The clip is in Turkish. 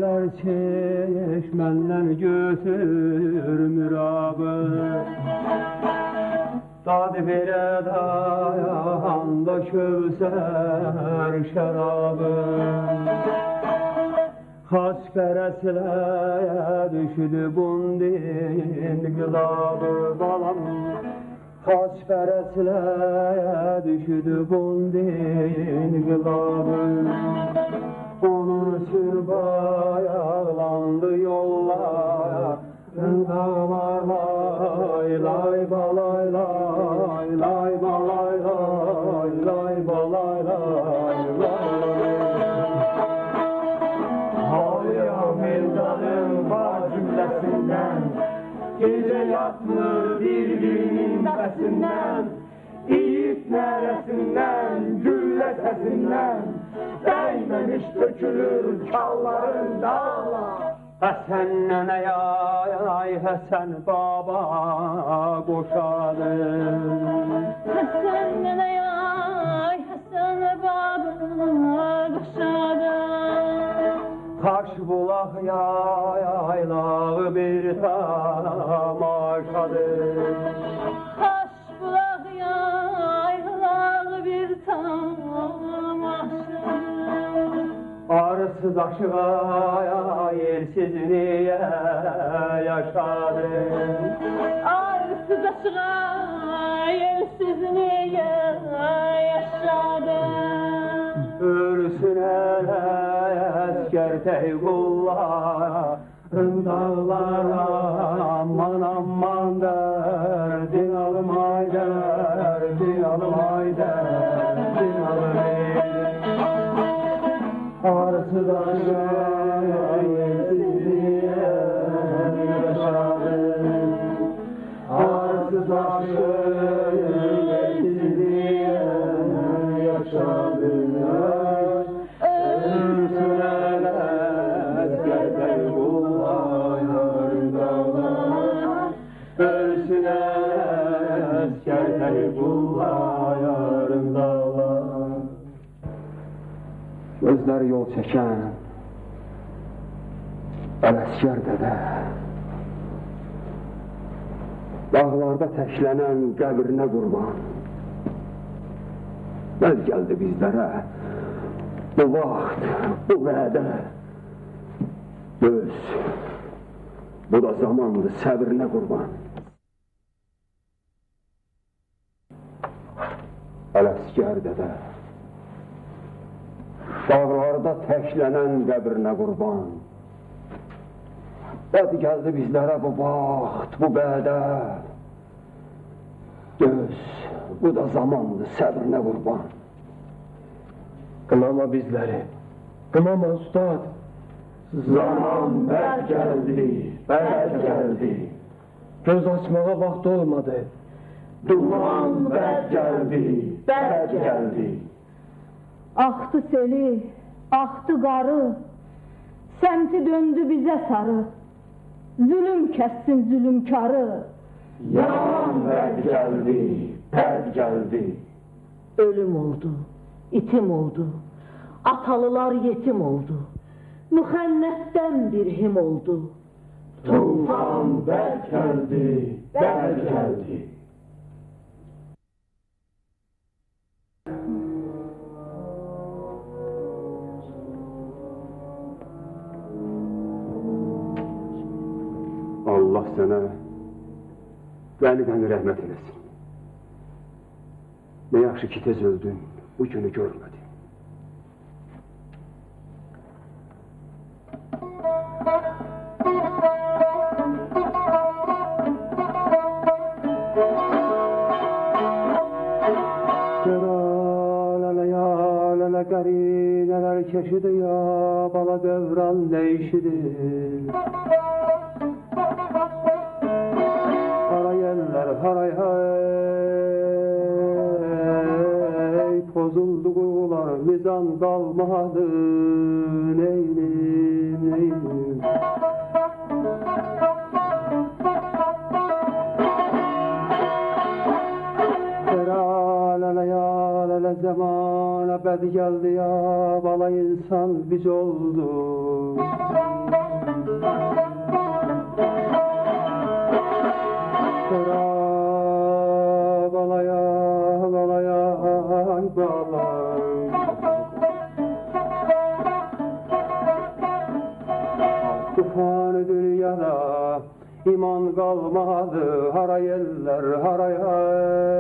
eller çeşmenden götürmür abi. Dadı bire dayanda kövser şarabı. Hasperesiyle düşdü bundin gılabı balam. Hasperesiyle düşdü bundin gılabı. Onun sürba ayaklandı yollar. Dağlar lay lay balay lay lay balay lay lay balay lay lay. Havya meydanın var cümlesinden, gece yatmır birbirinin besinden, İyip neresinden, gülle sesinden, değmemiş dökülür çalların dağlar. Hasan nene yay, Hasan baba koşadı. Hasan nene yay, Hasan baba koşadı. Kaş bulak yaylağı bir tamaşadır. Kaş bulak yaylağı bir tamaşadır. Arsız aşığa yersiz niye yaşadı? Arsız aşığa yersiz niye yaşadı? Ölsün esker teygullah, dağlara aman aman derdin almay derdin almay derdin almay. Arsız aşağı yersiz diye yaşadı. Arsız aşağı yersiz diye yaşadı. Ölsün esker kullar dağlar. Ölsün esker kullar dağlar. Gözleri yol çeken Ələsgər dədə, dağlarda təklənən qəbrinə qurban. Bəz gəldi bizlərə bu vaxt, bu vədə. Göz, bu da zamandır səbrinə qurban. Ələsgər dədə, dağlarda təklənən qəbrinə qurban. Bəd gəldi bizlərə bu vaxt, bu bədə. Göz, bu da zamandır səbrinə qurban. Qınama bizləri, qınama ustad. Zaman bəd gəldi, bəd gəldi. Göz açmağa vaxt olmadı. Duman bəd gəldi, bəd gəldi. Aktı seli, aktı qarı, semti döndü bize sarı. Zulüm kessin zulümkarı. Yaman bəd gəldi, bəd gəldi. Ölüm oldu, itim oldu, atalılar yetim oldu. Mühennetten bir him oldu. Tufan bəd gəldi, bəd gəldi. Allah sana qəni-qəni rəhmət eləsin. Ne yaxşı ki tez öldün, bu günü görmedin. Qərineler keşidi ya, bala devran ne işidir? Haray eller haray hay, pozuldu kuyular, mizan kalmadı, neylim neylim. Lele zaman Başına bəd geldi ya, bala insan biz oldu. Sıra balaya, balaya, ay bala. Tufanı dünyada iman kalmadı, haray eller, haray hay.